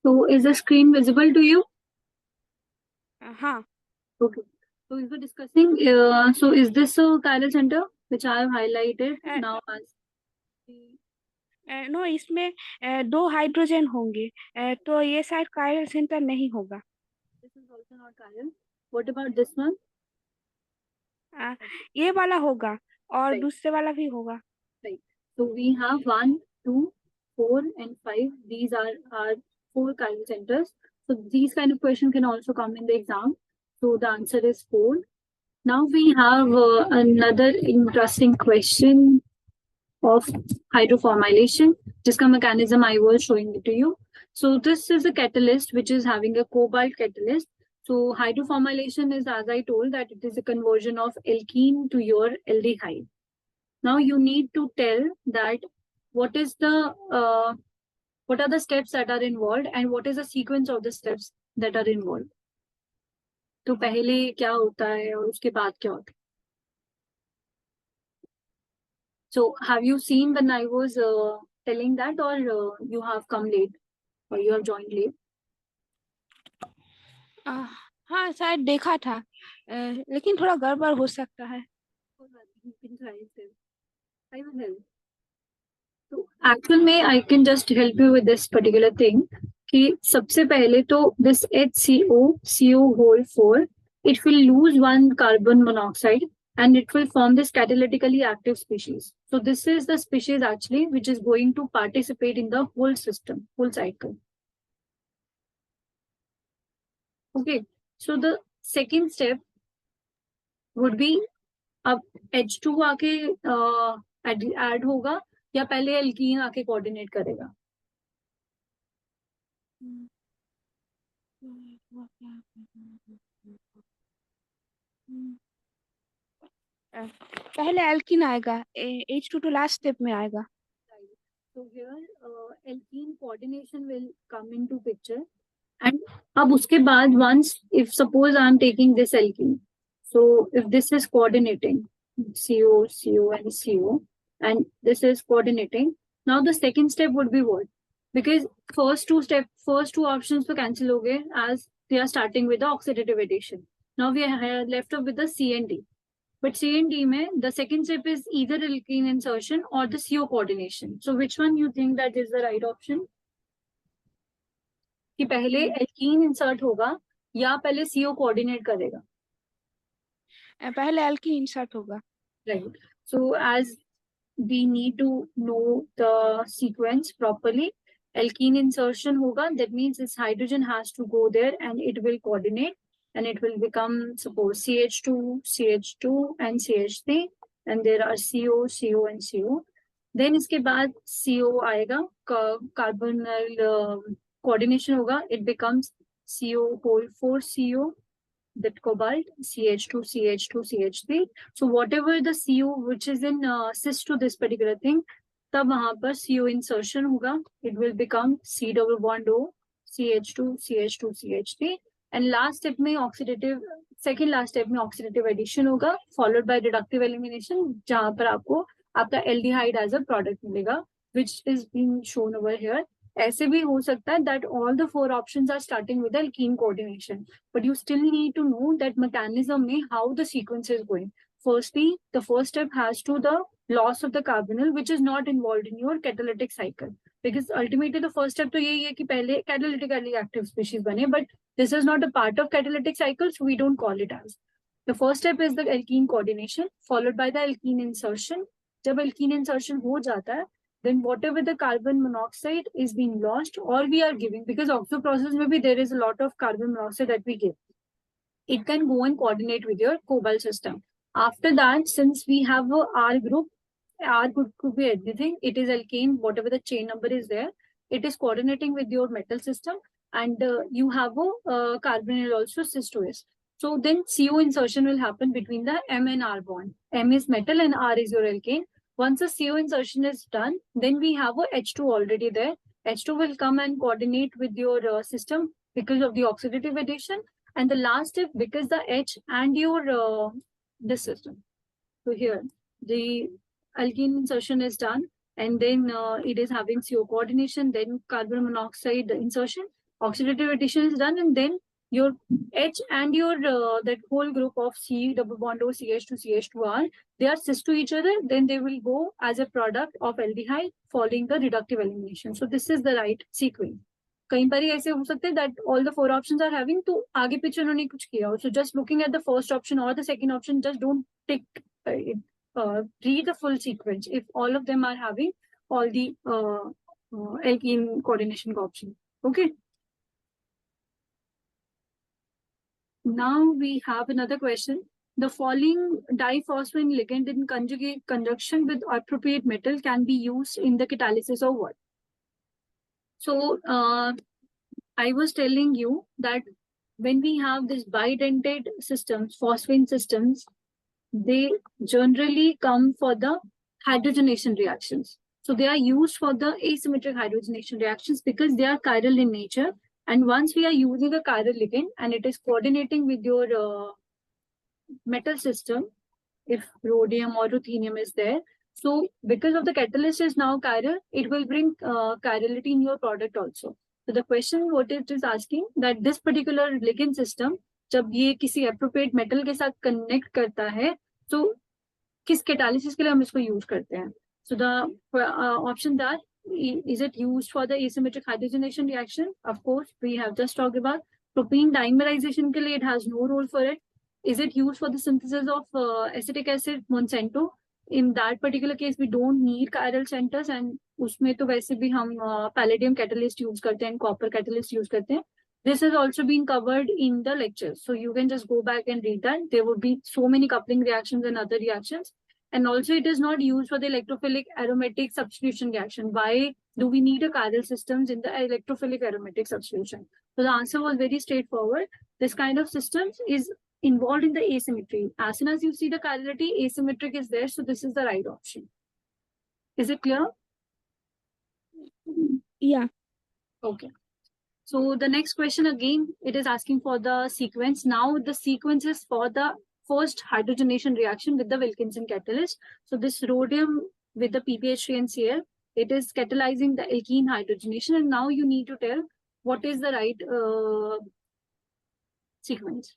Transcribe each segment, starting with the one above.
So is the screen visible to you? हाँ. Okay. So if we're discussing, so is this a chiral center which I have highlighted now as the no, इसमें दो hydrogen होंगे, तो ये शायद chiral centre नहीं होगा. this is also not chiral. What about this one? अ, ये वाला होगा और Right, दूसरे वाला भी होगा. right. So we have 1, 2, 4, and 5. These are our 4 chiral centers. So these kind of question can also come in the exam. So the answer is 4. Now we have another interesting question of hydroformylation. Jiska mechanism I was showing it to you. So this is a catalyst which is having a cobalt catalyst. So hydroformylation is, as I told, that it is a conversion of alkene to your aldehyde. Now you need to tell that what is the what are the steps that are involved and what is the sequence of the steps that are involved. तो पहले क्या होता है और उसके बाद क्या होता है. So have you seen when I was telling that, or you have come late, or you have joined late? हाँ, शायद देखा था, लेकिन थोड़ा गड़बड़ हो सकता है. You can try it then. I will help. So actual में I can just help you with this particular thing कि सबसे पहले तो this HCO whole 4 it will lose one carbon monoxide and it will form this catalytically active species. So this is the species actually which is going to participate in the whole system, whole cycle. Okay, so the second step would be अब H2 आके add होगा या पहले alkene आके coordinate करेगा. पहले alkene आएगा, H2 तो लास्ट स्टेप में आएगा. So here alkene coordination will come into picture and अब उसके बाद once if suppose I am taking this alkene, so if this is coordinating CO CO and CO and this is coordinating, now the second step would be what? Because first two options to cancel हो गए as they are starting with the oxidative addition. Now we are left up with the C and D. But C and D में the second step is either alkene insertion or the CO coordination. So which one you think that is the right option? कि पहले alkene insert होगा या पहले CO coordinate करेगा. पहले alkene insert होगा. Right. So as we need to know the sequence properly, alkene insertion hoga. That means this hydrogen has to go there and it will coordinate and it will become suppose CH2, CH2 and CH3 and there are CO, CO and CO. Then इसके बाद CO आएगा, carbonyl coordination होगा, it becomes CO whole 4 CO, that cobalt, CH2, CH2, CH3. So whatever the CO which is in cis to this particular thing, तब वहां पर CO insertion होगा, it will become C double bond O, CH2, CH2, CH3 and last step में oxidative, second last step में oxidative addition होगा followed by reductive elimination जहां पर आपको आपका aldehyde as a product मिलेगा which is being shown over here. ऐसे भी हो सकता है that all the four options are starting with alkene coordination, but you still need to know that mechanism में how the sequence is going. Firstly, the first step has to the loss of the carbonyl which is not involved in your catalytic cycle, because ultimately the first step तो यही है कि पहले catalytically active species बने, but this is not a part of catalytic cycle, so we don't call it as. The first step is the alkene coordination followed by the alkene insertion. जब alkene insertion हो जाता है, then whatever the carbon monoxide is being lost or we are giving, because oxo process maybe there is a lot of carbon monoxide that we give, it can go and coordinate with your cobalt system. After that, since we have a R group, R group could be anything, it is alkane, whatever the chain number is there, it is coordinating with your metal system and you have a carbonyl also cis to S. So then CO insertion will happen between the M and R bond. M is metal and R is your alkane. Once the CO insertion is done, then we have a H2 already there. H2 will come and coordinate with your system because of the oxidative addition. And the last step, because the H and your this system. So here, the alkene insertion is done, and then it is having CO coordination, then carbon monoxide insertion. Oxidative addition is done, and then your H and your that whole group of C double bond O CH2 CH2R, they are cis to each other, then they will go as a product of aldehyde following the reductive elimination. So this is the right sequence. कई बार ऐसे हो सकते हैं that all the 4 options are having, तो आगे पीछे उन्होंने कुछ किया हो. So just looking at the first option or the second option, just don't take read the full sequence if all of them are having all the alkene coordination option. Okay. Now we have another question. The following diphosphine ligand in conjugate conjunction with appropriate metal can be used in the catalysis of what? So I was telling you that when we have this bidentate systems, phosphine systems, they generally come for the hydrogenation reactions. So they are used for the asymmetric hydrogenation reactions because they are chiral in nature. And once we are using a chiral ligand and it is coordinating with your metal system, if rhodium or ruthenium is there, so because of the catalyst is now chiral, it will bring chirality in your product also. So the question what it is asking that this particular ligand system, जब ये किसी appropriate metal के साथ connect करता है, तो किस catalysis के लिए हम इसको use करते हैं? So the option that is it used for the asymmetric hydrogenation reaction? Of course, we have just talked about propene dimerization के लिए it has no role for it. Is it used for the synthesis of acetic acid, Monsanto? In that particular case, we don't need chiral centers, and उसमें तो वैसे भी हम palladium catalyst use करते हैं, copper catalyst use करते हैं. This has also been covered in the lectures, so you can just go back and read that. There would be so many coupling reactions and other reactions, and also it is not used for the electrophilic aromatic substitution reaction. Why do we need a chiral systems in the electrophilic aromatic substitution? So the answer was very straightforward. This kind of systems is involved in the asymmetry. As soon as you see the chirality, asymmetric is there, so this is the right option. Is it clear? Yeah. Okay. So the next question again, it is asking for the sequence. Now the sequence is for the first hydrogenation reaction with the Wilkinson catalyst. So this rhodium with the PPH3 and Cl, it is catalyzing the alkene hydrogenation, and now you need to tell what is the right sequence.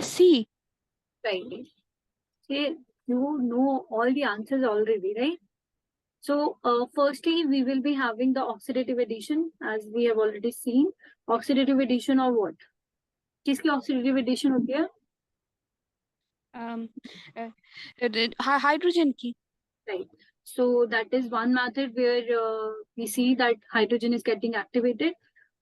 C. Right. See, you know all the answers already, right? So firstly, we will be having the oxidative addition, as we have already seen. Oxidative addition of what? किसकी oxidative addition होती है? Hydrogen की. Right. So that is one method where we see that hydrogen is getting activated.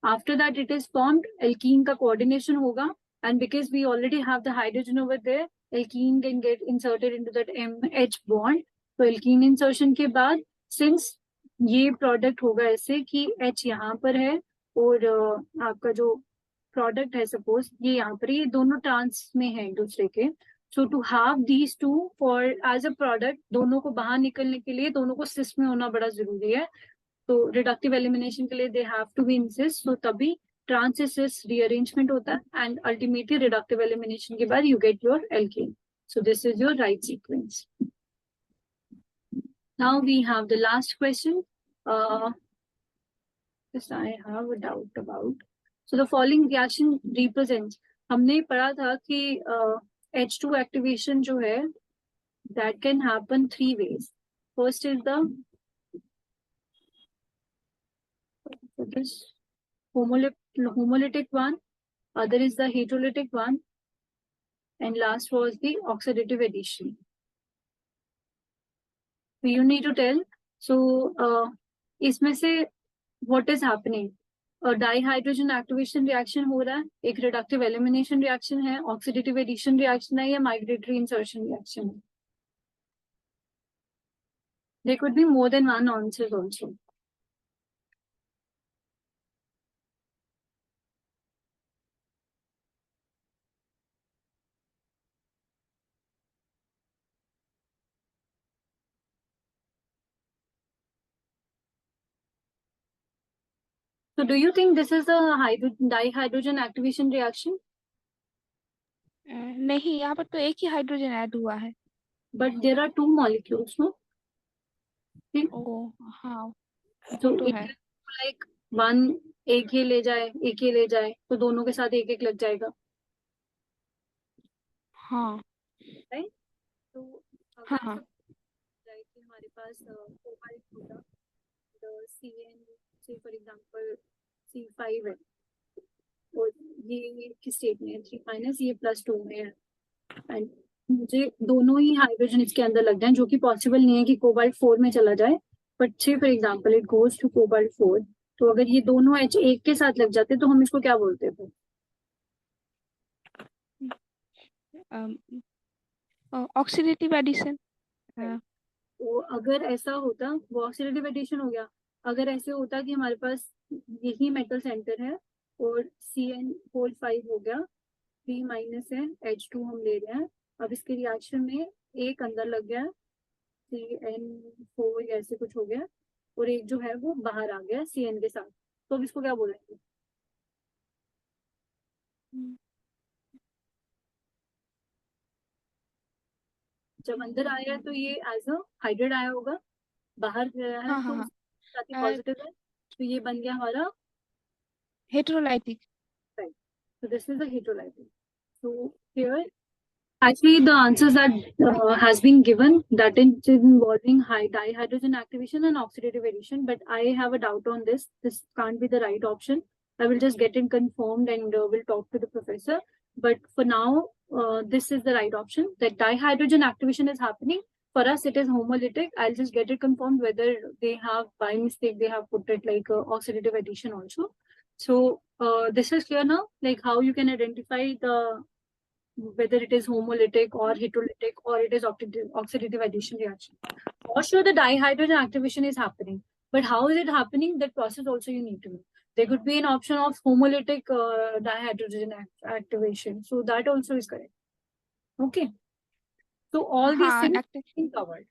After that, it is formed. Alkene का coordination होगा, and because we already have the hydrogen over there, alkene can get inserted into that MH bond. So alkene insertion के बाद, since ये product होगा ऐसे कि H यहाँ पर है और आपका जो product है suppose ये यहाँ पर, ये दोनों trans में है एक दूसरे के. So to have these two for as a product, दोनों को बाहर निकलने के लिए दोनों को cis में होना बड़ा जरूरी है. तो reductive elimination के लिए they have to be in cis. So तभी trans से cis rearrangement होता है, and ultimately reductive elimination के बाद you get your alkene. So this is your right sequence. Now we have the last question. This I have a doubt about. So the following reaction represents. हमने पढ़ा था कि H2 activation जो है, that can happen 3 ways. First is the this homolytic one, other is the heterolytic one, and last was the oxidative addition. So you need to tell. So इसमें से what is happening? Dihydrogen activation reaction हो रहा है, एक reductive elimination reaction है, oxidative addition reaction है, या migratory insertion reaction है? There could be more than one answers also. So do you think this is a dihydrogen activation reaction? नहीं, यहाँ पर तो एक ही हाइड्रोजन ऐड हुआ है। But there are two molecules, no? ओ हाँ, So वो तो if है। like one एक ही ले जाए, एक ही ले जाए, तो दोनों के साथ एक एक लग जाएगा, हाँ राइट? तो हाँ अगर हाँ सब जाए कि हमारे पास कोबाल्ट होगा, the CN, say for example C5 है, और ये किस स्टेट में है, 3 माइनस, ये +2 में है, एंड मुझे दोनों ही हाइड्रोजन इसके अंदर लग जाए, जो कि पॉसिबल नहीं है कि कोबाल्ट 4 में चला जाए, but say for example it goes to cobalt 4, तो अगर ये दोनों H एक के साथ लग जाते तो हम इसको क्या बोलते थे? Oxidative addition. तो अगर ऐसा होता, वो ऑक्सीडेटिव एडिशन हो गया। अगर ऐसे होता कि हमारे पास यही मेटल सेंटर है और CN होल 5 हो गया, 3 माइनस है, H2 हम ले रहे हैं, अब इसके रिएक्शन में एक अंदर लग गया, CN4 ऐसे कुछ हो गया, और एक जो है वो बाहर आ गया CN के साथ, तो अब इसको क्या बोलेंगे? जब अंदर आया तो ये एज अ हाइड्रेट आया होगा, बाहर गया है हाँ हाँ तो हाँ, साथ ही पॉजिटिव है, तो ये बन गया हमारा हेटेरोलाइटिक। right. So this is the heterolytic. So here, actually, the answers that has been given, that is involving high dihydrogen activation and oxidative addition. But I have a doubt on this. This can't be the right option. I will just get it confirmed and will talk to the professor. But for now, this is the right option. That dihydrogen activation is happening. For us, it is homolytic. I'll just get it confirmed whether they have, by mistake, they have put it like oxidative addition also. So this is clear now, like how you can identify the whether it is homolytic or heterolytic or it is oxidative addition reaction. For sure, the dihydrogen activation is happening, but how is it happening? That process also you need to know. There could be an option of homolytic dihydrogen activation, so that also is correct. Okay, so all these हाँ things have been covered.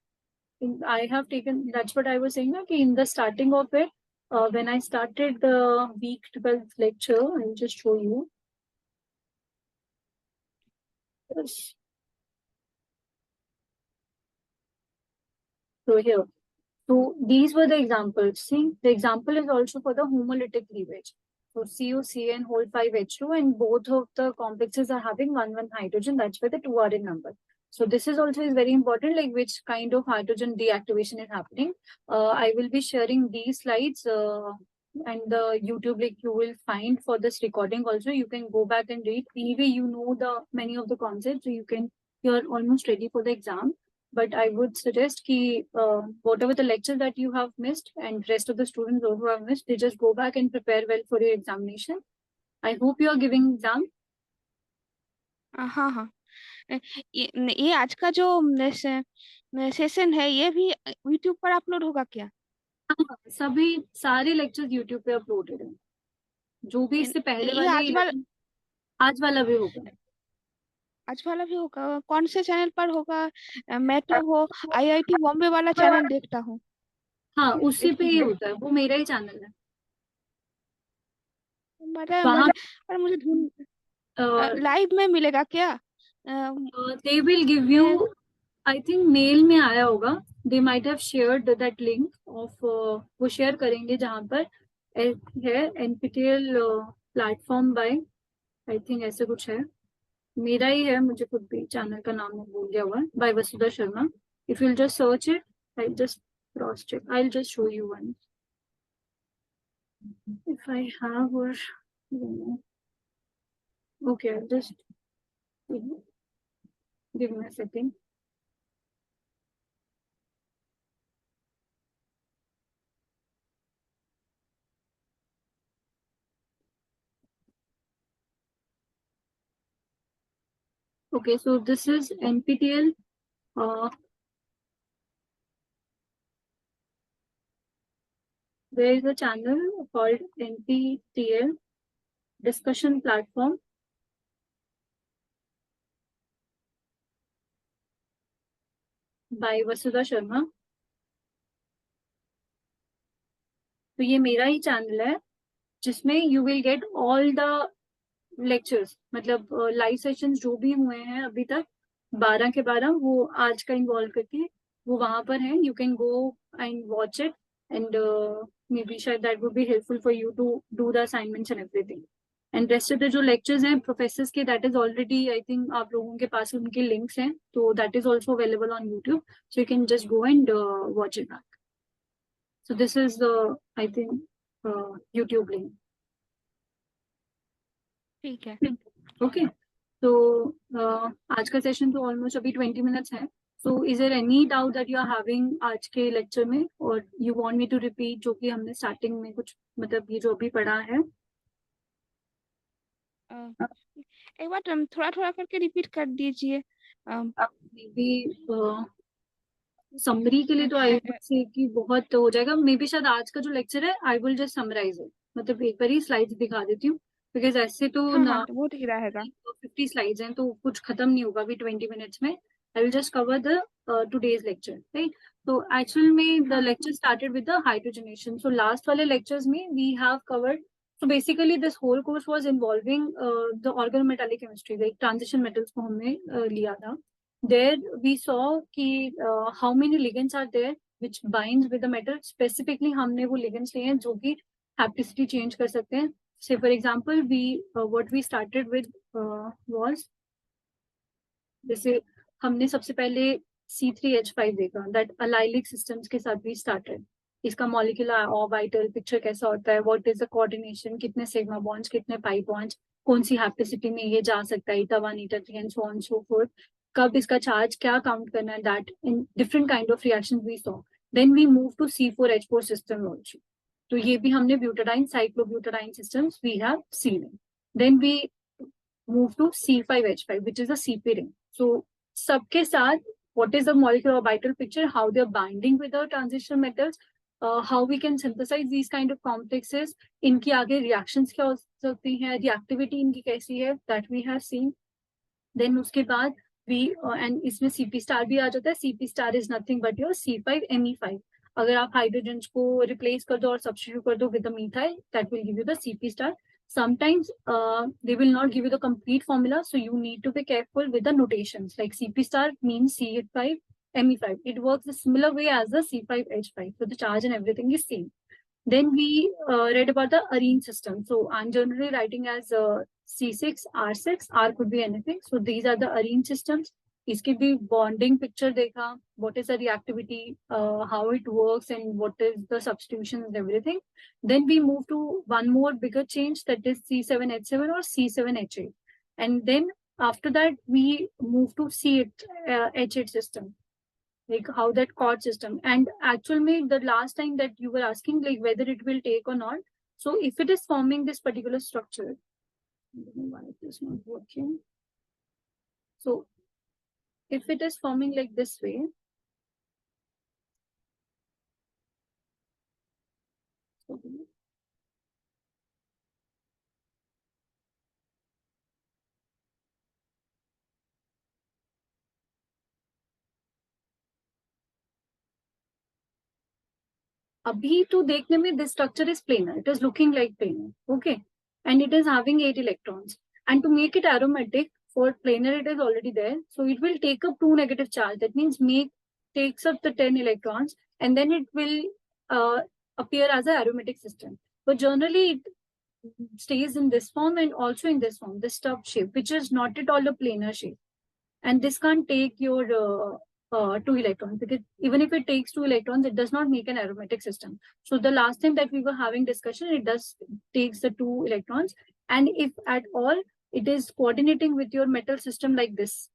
I have taken, that's what I was saying, okay, in the starting of it, when I started the week 12 lecture, I'll just show you. Yes. So here, so these were the examples. See, the example is also for the homolytic cleavage. So CuCN whole 5H2, and both of the complexes are having 1 hydrogen. That's why the 2 are in number. So this is also is very important, like which kind of hydrogen deactivation is happening. I will be sharing these slides and the YouTube link you will find for this recording also. You can go back and read. Anyway, you know the many of the concepts, so you're almost ready for the exam. But I would suggest ki whatever the lecture that you have missed and rest of the students who have missed, they just go back and prepare well for your examination. I hope you are giving exam. हाँ हाँ, ये आज का जो session है ये भी YouTube पर अपलोड होगा क्या? हाँ, सभी सारे लेक्चर्स YouTube पे अपलोडेड हैं, जो भी इससे पहले ये वाले आज वाला 11 आज वाला भी होगा। आज वाला भी होगा? कौन से चैनल पर होगा? मैं तो वो आईआईटी बॉम्बे वाला चैनल देखता हूँ, हाँ, उसी पे देखती ही हूँ। होता है, वो मेरा ही चैनल है। मतलब वहाँ मुझे, पर मुझे ढूंढ, लाइव में मिलेगा क्या? They will give you, I think mail में आया होगा, they might have shared that link of, वो शेयर करेंगे जहाँ पर है NPTEL platform by, I think ऐसे कुछ है, मेरा ही है, मुझे खुद भी चैनल का नाम भूल गया हुआ है, by Vasudha Sharma. If you just search it, I just cross check, I just show you one if I have, और okay, just give me a second. Okay, so this is NPTEL there is a channel called NPTEL discussion platform. By Vasudha Sharma. तो ये मेरा ही channel है जिसमें you will get all the lectures, मतलब live sessions जो भी हुए हैं अभी तक 12 के 12, वो आज का इन्वॉल्व करके वो वहां पर है. You can go and watch it and maybe शायद that would be helpful for you to do the assignments and everything. And rest of the जो लेक्चर्स हैं प्रोफेसर्स के, that is already, I think आप लोगों के पास उनके links हैं, तो that is also available on YouTube, so you can just go and watch it back. So this is the, I think, YouTube link. ठीक है. Okay. So आज का सेशन तो ऑलमोस्ट अभी 20 मिनट्स है. So is there any doubt that you are having आज के lecture में, और you want me to repeat जो कि हमने स्टार्टिंग में कुछ, मतलब ये जो अभी पढ़ा है? एक बार थोड़ा थोड़ा करके रिपीट कर दीजिए. मे बी समरी के लिए तो आई वुड से कि बहुत हो जाएगा. मे बी शायद आज का जो लेक्चर है I will just summarise it, मतलब एक बार ही स्लाइड्स दिखा देती हूँ, बिकॉज ऐसे तो हाँ ना हाँ, वो ठीक रहेगा. 50 स्लाइड्स हैं तो कुछ खत्म नहीं होगा अभी 20 मिनट्स में. आई will just cover the today's lecture, right? So actually में the lecture started with the hydrogenation. So last वाले lectures में we have covered, so basically this whole course was involving the organometallic chemistry, like transition metals को हमने लिया था. There we saw कि how many ligands are there which binds with the metal. Specifically हमने वो ligands लिए हैं जो कि hapticity change कर सकते हैं. Say for example, what we started with was, जैसे हमने सबसे पहले C3H5 देखा, दैट अलाइलिक सिस्टम्स के साथ भी स्टार्टेड. इसका मॉलिक्यूलर ऑर्बिटल पिक्चर कैसा होता है, व्हाट इज द कोऑर्डिनेशन, कितने सिग्मा बॉन्ड्स, कितने पाई बॉन्ड्स, कौन सी हैप्टिसिटी में ये जा सकता है, eta 1 eta 3 and so on so forth, कब इसका चार्ज क्या काउंट करना है, that in different kind of reactions we saw. Then we move to C4H4 system also. तो ये भी हमने butadiene cyclobutadiene systems we have seen. Then we move to C5H5, which is a CP ring. So सबके साथ what is the molecular orbital picture, how they are binding with the transition metals, how we can synthesize these kind of complexes, इनकी आगे reactions क्या हो सकती हैं, reactivity इनकी कैसी है, that we have seen. Then उसके बाद we and इसमें CP star भी आ जाता है. CP star is nothing but your C5Me5. अगर आप हाइड्रोजन को रिप्लेस कर दो और सब्स्टिट्यूट कर दो with the methyl, that will give you the CP star. Sometimes they will not give you the complete formula, so you need to be careful with the notations. Like CP star means C5Me5. It works a similar way as the C5H5, so the charge and everything is same. Then we read about the arene system. So I'm generally writing as C6, R6. R could be anything. So these are the arene systems. इसकी भी bonding picture देखा, what is the reactivity, how it works, and what is the substitution and everything. Then we move to one more bigger change, that is C7H7 or C7H8. And then after that, we move to H8 system, like how that chord system. And actually the last time that you were asking like whether it will take or not. So if it is forming this particular structure, I don't know why it is not working. So if it is forming like this way, so abhi to देखने में this structure is planar, it is looking like planar, okay, and it is having 8 electrons. And to make it aromatic, for planar it is already there, so it will take up 2 negative charge. That means takes up the 10 electrons, and then it will appear as an aromatic system. But generally it stays in this form and also in this form, the stubbed shape, which is not at all a planar shape. And this can't take your 2 electrons, because even if it takes 2 electrons, it does not make an aromatic system. So the last time that we were having discussion, it does takes the 2 electrons, and if at all it is coordinating with your metal system like this,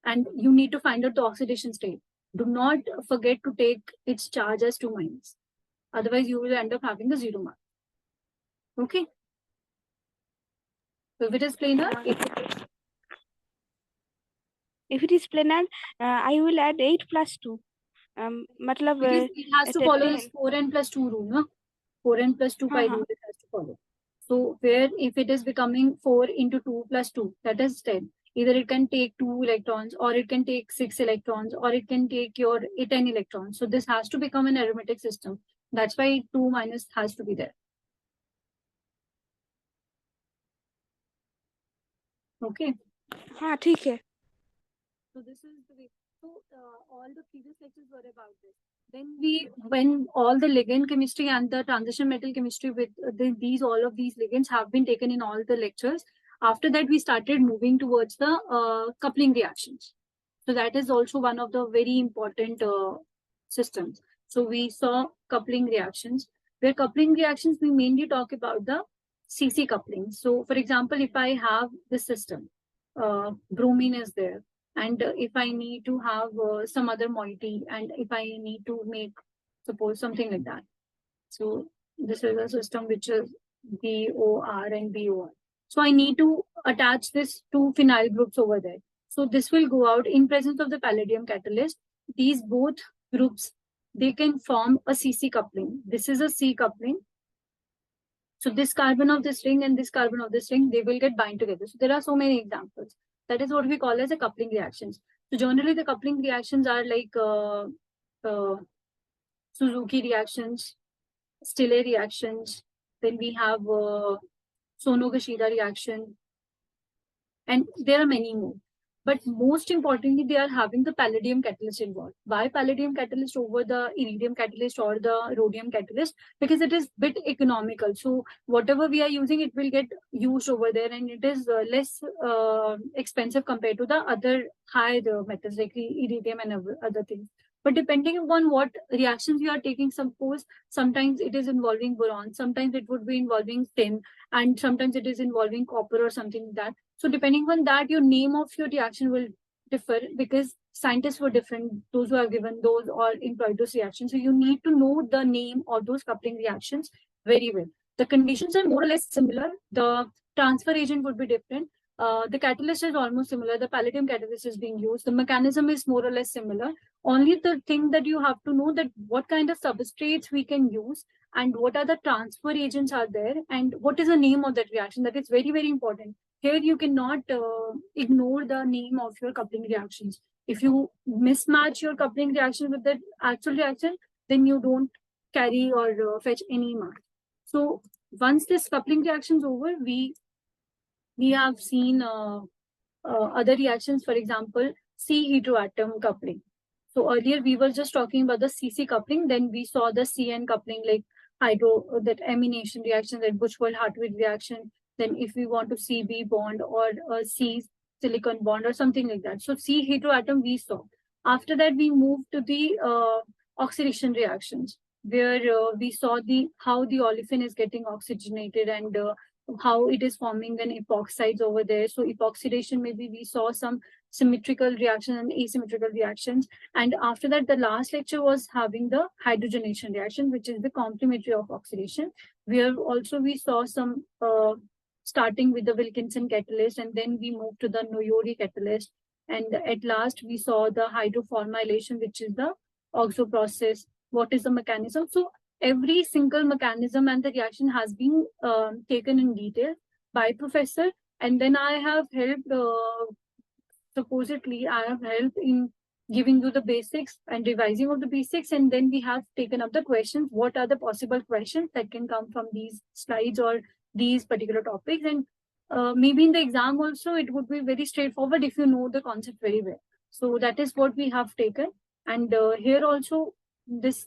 and you need to find out the oxidation state. Do not forget to take its charge as 2 minus. Otherwise, you will end up having a 0 mark. Okay. So if it is planar, If it is planar, I will add 8 plus 2. मतलब Because it has to follow this टेट्रीहेड 4n+2 rule, no? 4n+2 हाँ pi हाँ rule it has to follow. So where if it is becoming 4 into 2 plus 2, that is 10. Either it can take 2 electrons, or it can take 6 electrons, or it can take your 10 electrons. So this has to become an arithmetic system. That's why 2 minus has to be there. Okay. हाँ ठीक है. So this is the way. So all the previous lectures were about this. Then when all the ligand chemistry and the transition metal chemistry with all of these ligands have been taken in all the lectures. After that, we started moving towards the coupling reactions. So that is also one of the very important systems. So we saw coupling reactions. Where coupling reactions, we mainly talk about the CC coupling. So for example, if I have this system, bromine is there, and if I need to have some other moiety, and if I need to make, suppose, something like that. So this is a system which is BOR and BOR. So I need to attach this two phenyl groups over there. So this will go out in presence of the palladium catalyst. These both groups, they can form a CC coupling. This is a C coupling. So this carbon of this ring and this carbon of this ring, they will get bind together. So there are so many examples. That is what we call as a coupling reactions. So generally the coupling reactions are like Suzuki reactions, Stille reactions. Then we have Sono-Gashida reaction, and there are many more. But most importantly, they are having the palladium catalyst involved. Why palladium catalyst over the iridium catalyst or the rhodium catalyst? Because it is bit economical. So whatever we are using, it will get used over there, and it is less expensive compared to the other high metals like iridium and other things. But depending upon what reactions you are taking, suppose sometimes it is involving boron, sometimes it would be involving tin, and sometimes it is involving copper or something like that. So depending on that, your name of your reaction will differ, because scientists were different, those who have given those or employed those reactions. So you need to know the name of those coupling reactions very well. The conditions are more or less similar. The transfer agent would be different. The catalyst is almost similar. The palladium catalyst is being used. The mechanism is more or less similar. Only the thing that you have to know that what kind of substrates we can use, and what are the transfer agents are there, and what is the name of that reaction. That is very, very important. Here you cannot ignore the name of your coupling reactions. If you mismatch your coupling reaction with the actual reaction, then you don't carry or fetch any mark. So once this coupling reaction is over, we have seen other reactions, for example, C heteroatom coupling. So earlier we were just talking about the CC coupling, then we saw the CN coupling, like that amination reaction, that Buchwald-Hartwig reaction. Then if we want to CB bond or C silicon bond or something like that. So C heteroatom we saw. After that, we moved to the oxidation reactions, where we saw how the olefin is getting oxygenated, and how it is forming an epoxides over there. So epoxidation, maybe we saw some symmetrical reactions and asymmetrical reactions. And after that, the last lecture was having the hydrogenation reaction, which is the complementary of oxidation, where also we saw some starting with the Wilkinson catalyst, and then we moved to the Noyori catalyst. And at last, we saw the hydroformylation, which is the oxo process. What is the mechanism? So every single mechanism and the reaction has been taken in detail by professor. And then I have helped, supposedly I have helped in giving you the basics and revising of the basics. And then we have taken up the questions. What are the possible questions that can come from these slides or these particular topics? And maybe in the exam also, it would be very straightforward if you know the concept very well. So that is what we have taken. And here also, this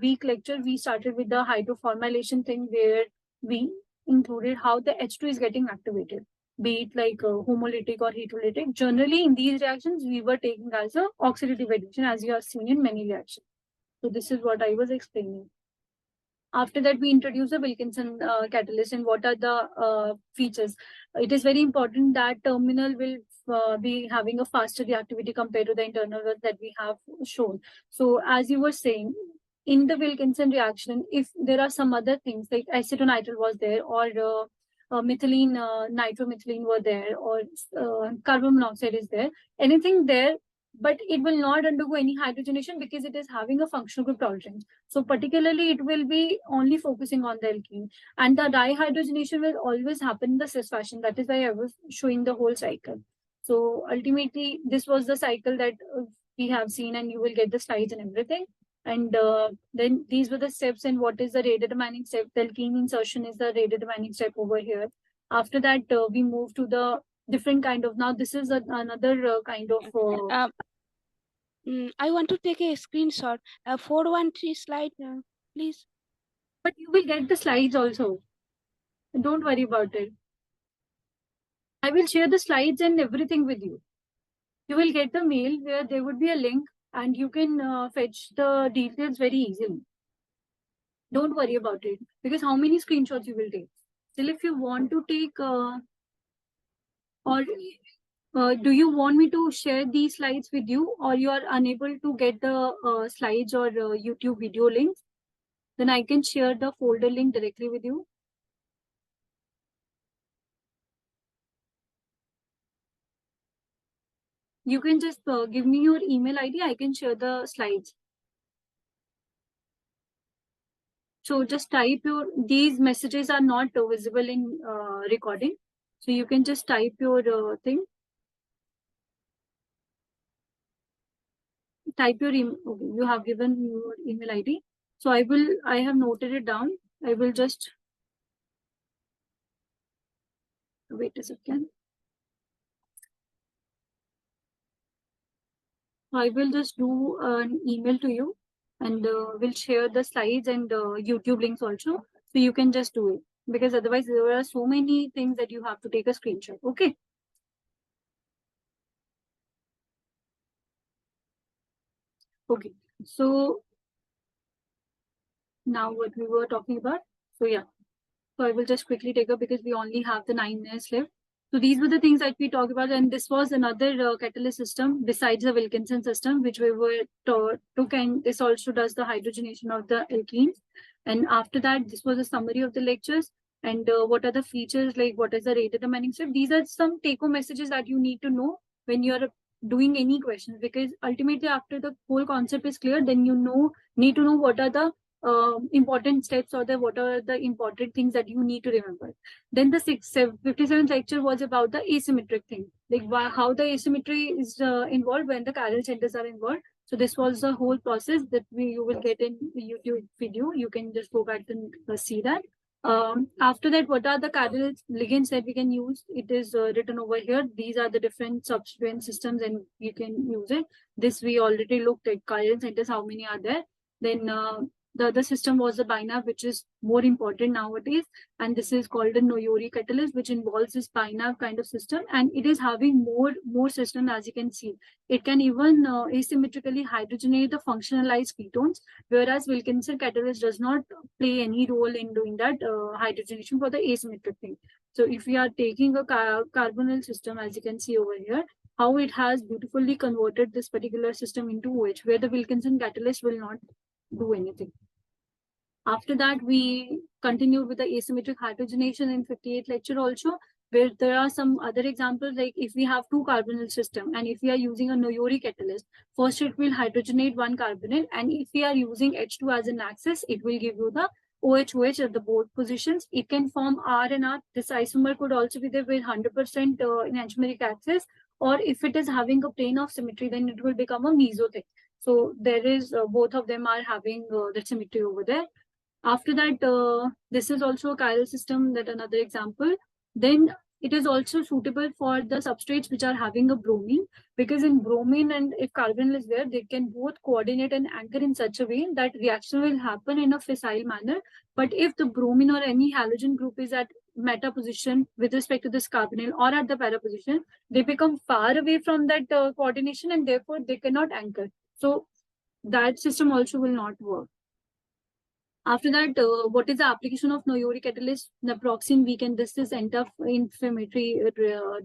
week lecture, we started with the hydroformylation thing, where we included how the H2 is getting activated, be it like homolytic or heterolytic. Generally, in these reactions, we were taking as a oxidative addition, as you have seen in many reactions. So this is what I was explaining. After that, we introduce the Wilkinson catalyst and what are the features. It is very important that terminal will be having a faster reactivity compared to the internal that we have shown. So as you were saying, in the Wilkinson reaction, if there are some other things like acetonitrile was there, or methylene, nitromethylene were there, or carbon monoxide is there, anything there, but it will not undergo any hydrogenation because it is having a functional group tolerance. So particularly it will be only focusing on the alkene, and the dihydrogenation will always happen in the cis fashion. That is why I was showing the whole cycle. So ultimately this was the cycle that we have seen, and you will get the slides and everything. And then these were the steps, and what is the rate determining step? The alkene insertion is the rate determining step over here. After that, we move to the different kind of, now this is another kind of I want to take a screenshot. 413 slide, please. but you will get the slides also. Don't worry about it. I will share the slides and everything with you. You will get the mail where there would be a link, and you can fetch the details very easily. Don't worry about it, because how many screenshots you will take? Still, if you want to take or do you want me to share these slides with you, or you are unable to get the slides or YouTube video links? Then I can share the folder link directly with you. You can just give me your email ID. I can share the slides. So just type your, these messages are not visible in recording. So you can just type your thing. Type your email. Okay, you have given your email ID. So I have noted it down. I will just wait a second. I will just do an email to you, and we'll share the slides and YouTube links also. So you can just do it, because otherwise there are so many things that you have to take a screenshot. Okay. Okay. So now what we were talking about. So yeah. So I will just quickly take up, because we only have the 9 minutes left. So these were the things that we talked about, and this was another catalyst system besides the Wilkinson system, which we were took, and this also does the hydrogenation of the alkenes. And after that, this was a summary of the lectures, and what are the features, like what is the rate determining step. These are some take-home messages that you need to know when you're doing any questions, because ultimately after the whole concept is clear, then you need to know what are the important steps, or what are the important things that you need to remember. Then the 57th lecture was about the asymmetric thing, like how the asymmetry is involved when the chiral centers are involved. So this was the whole process that you will get in the YouTube video. You can just go back and see that. After that, what are the chiral ligands that we can use? It is written over here. These are the different substituent systems, and you can use it. This we already looked at chiral centers, how many are there. Then the other system was the BiNav, which is more important nowadays. And this is called a Noyori catalyst, which involves this BiNav kind of system. And it is having more system, as you can see. It can even asymmetrically hydrogenate the functionalized ketones, whereas Wilkinson catalyst does not play any role in doing that hydrogenation for the asymmetric thing. So if we are taking a carbonyl system, as you can see over here, how it has beautifully converted this particular system into OH, where the Wilkinson catalyst will not do anything. After that, we continued with the asymmetric hydrogenation in 58th lecture also, where there are some other examples, like if we have two carbonyl system, and if we are using a Noyori catalyst, first it will hydrogenate one carbonyl, and if we are using H2 as an axis, it will give you the OH at the both positions. It can form R and R. This isomer could also be there with 100% enantiomeric axis, or if it is having a plane of symmetry, then it will become a meso thing. So there is both of them are having the symmetry over there. After that, this is also a chiral system, that another example. Then it is also suitable for the substrates which are having a bromine, because in bromine and if carbonyl is there, they can both coordinate and anchor in such a way that reaction will happen in a fissile manner. But if the bromine or any halogen group is at meta position with respect to this carbonyl, or at the para position, they become far away from that coordination, and therefore they cannot anchor. So that system also will not work. After that, what is the application of Noyori catalyst? Naproxen, this is anti-inflammatory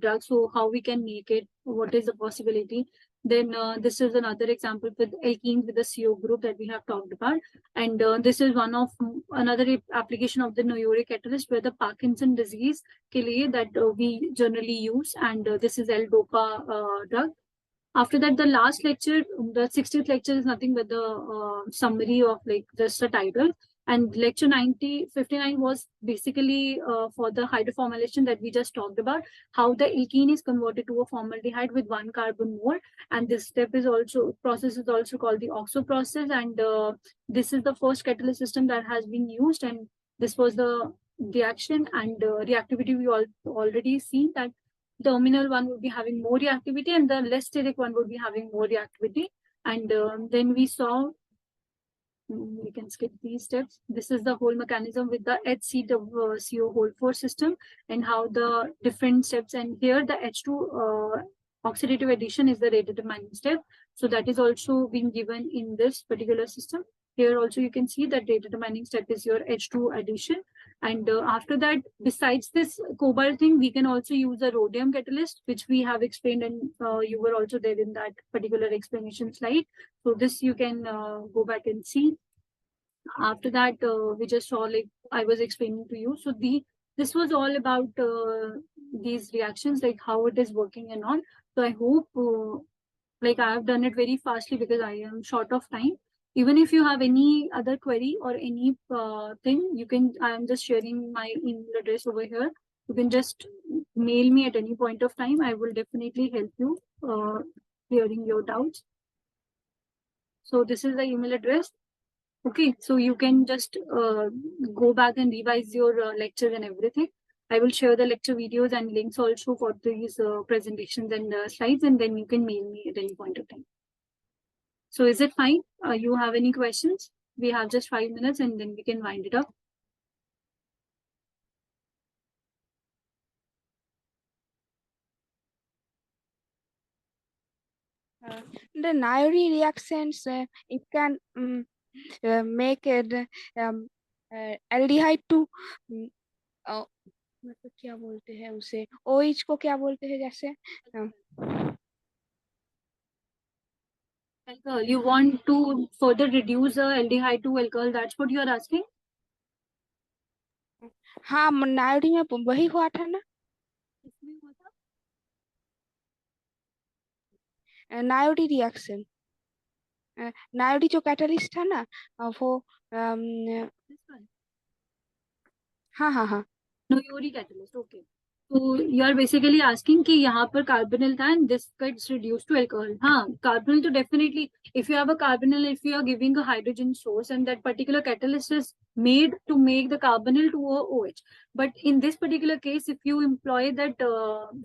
drug. So how we can make it? What is the possibility? Then this is another example with alkenes with the CO group that we have talked about. And this is one of another application of the Noyori catalyst, where the Parkinson disease ke liye that we generally use. And this is L-DOPA drug. After that, the last lecture, the 60th lecture is nothing but the summary of like just the title. And lecture 59 was basically for the hydroformylation that we just talked about, how the alkene is converted to a formaldehyde with 1 carbon more. And this step is also, process is also called the OXO process. And this is the first catalyst system that has been used. And this was the reaction and reactivity we already seen that terminal one would be having more reactivity and the less steric one would be having more reactivity. And then we saw, we can skip these steps. This is the whole mechanism with the HCO whole force system and how the different steps. And here the H2 oxidative addition is the rate determining step. So that is also being given in this particular system. Here also you can see that rate determining step is your H2 addition. And after that, besides this cobalt thing, we can also use a rhodium catalyst, which we have explained, and you were also there in that particular explanation slide. So this you can go back and see. After that, we just saw, like I was explaining to you. So this was all about these reactions, like how it is working and all. So I hope like I have done it very fastly because I am short of time. Even if you have any other query or any thing, you can, I am just sharing my email address over here. You can just mail me at any point of time. I will definitely help you clearing your doubts. So this is the email address. Okay, so you can just go back and revise your lectures and everything. I will share the lecture videos and links also for these presentations and slides, and then you can mail me at any point of time. So is it fine? You have any questions? We have just 5 minutes and then we can wind it up. The Nairi reactions, it can make it aldehyde to मतलब क्या बोलते हैं उसे, OH को क्या बोलते हैं, जैसे Alcohol. You want to further reduce aldehyde to alcohol? That's what you are asking? हाँ, नायोडी में वही हुआ था ना, नायोडी रिएक्शन, नायोडी जो कैटलिस्ट था ना वो हाँ हाँ हाँ Noyori catalyst. Okay. So you are basically asking कि यहाँ पर carbonyl था and this gets reduced to alcohol. हाँ, carbonyl तो definitely, if you have a carbonyl, if you are giving a hydrogen source and that particular catalyst is made to make the carbonyl to a OH. But in this particular case, if you employ that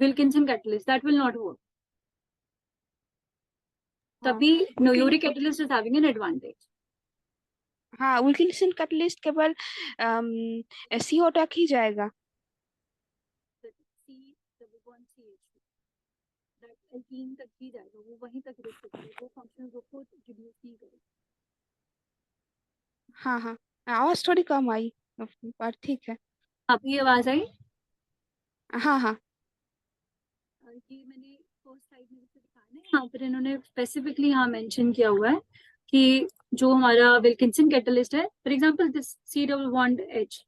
Wilkinson catalyst, that will not work. तभी Noyori catalyst is having an advantage. हाँ, Wilkinson catalyst केवल CO तक ही जाएगा. alkene तक ही जाएगा, वो वहीं तक रुक सकता है, वो फंक्शनल ग्रुप को रिड्यूस नहीं करेगा. हाँ हाँ, आवाज थोड़ी कम आई पर ठीक है. अभी आवाज आई? हाँ हाँ, कि मैंने फर्स्ट साइड में जैसे दिखाया ना, यहाँ पर इन्होंने स्पेसिफिकली यहाँ मेंशन किया हुआ है कि जो हमारा विल्किंसन कैटलिस्ट है, for example this C double bond H,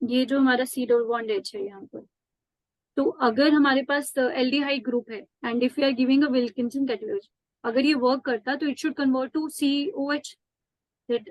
ये जो हमारा C double bond H है यहाँ पर, तो अगर हमारे पास एल्डिहाइड ग्रुप है and if you are giving a Wilkinson catalyst, अगर ये वर्क करता तो it should convert to COH, that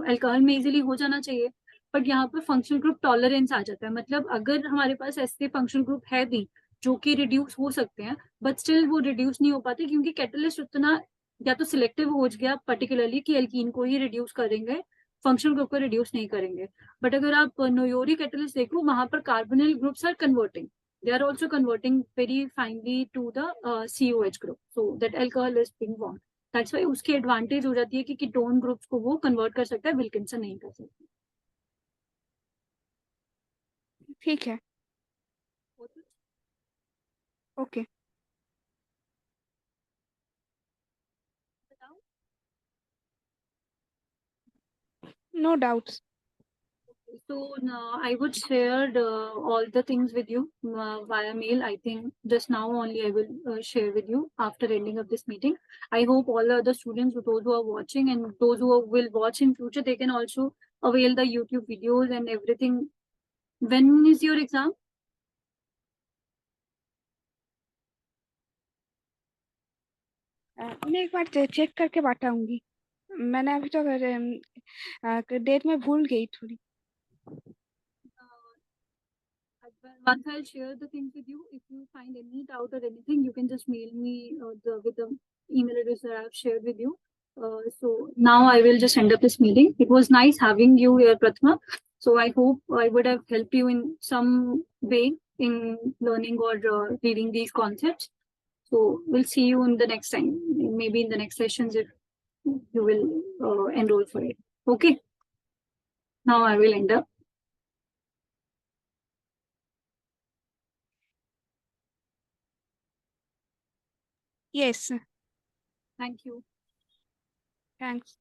alcohol में इजीली हो जाना चाहिए. बट यहाँ पर फंक्शनल ग्रुप टॉलरेंस आ जाता है. मतलब अगर हमारे पास ऐसे फंक्शनल ग्रुप है भी जो कि रिड्यूस हो सकते हैं, बट स्टिल वो रिड्यूस नहीं हो पाते क्योंकि कैटलिस्ट उतना या तो सिलेक्टिव हो गया पर्टिकुलरली कि एल्कीन को ही रिड्यूस करेंगे, फंक्शनल ग्रुप को रिड्यूस नहीं करेंगे. बट अगर आप नोयोरी कैटलिस्ट देखो, वहां पर carbonyl groups are converting, they are also converting very finely to the COH group, so that alcohol is being formed. That's why उसकी एडवांटेज हो जाती है कि कीटोन ग्रुप्स को वो कन्वर्ट कर सकता है, विल्किंसन नहीं कर सकता. ठीक है, okay, no doubts. So I would share all the things with you via mail. I think just now only I will share with you after ending of this meeting. I hope all the other students, those who are watching and those who will watch in future, they can also avail the YouTube videos and everything. When is your exam? मैं एक बार check करके बताऊंगी। मैंने अभी तो date में भूल गई थोड़ी। Once I'll share the things with you. If you find any doubt or anything, you can just mail me with the email address that I've shared with you. So now I will just end up this meeting. It was nice having you here, Prathma. So I hope I would have helped you in some way in learning or reading these concepts. So we'll see you in the next time, maybe in the next sessions if you will enroll for it. Okay. Now I will end up. Yes, Thank you. thanks.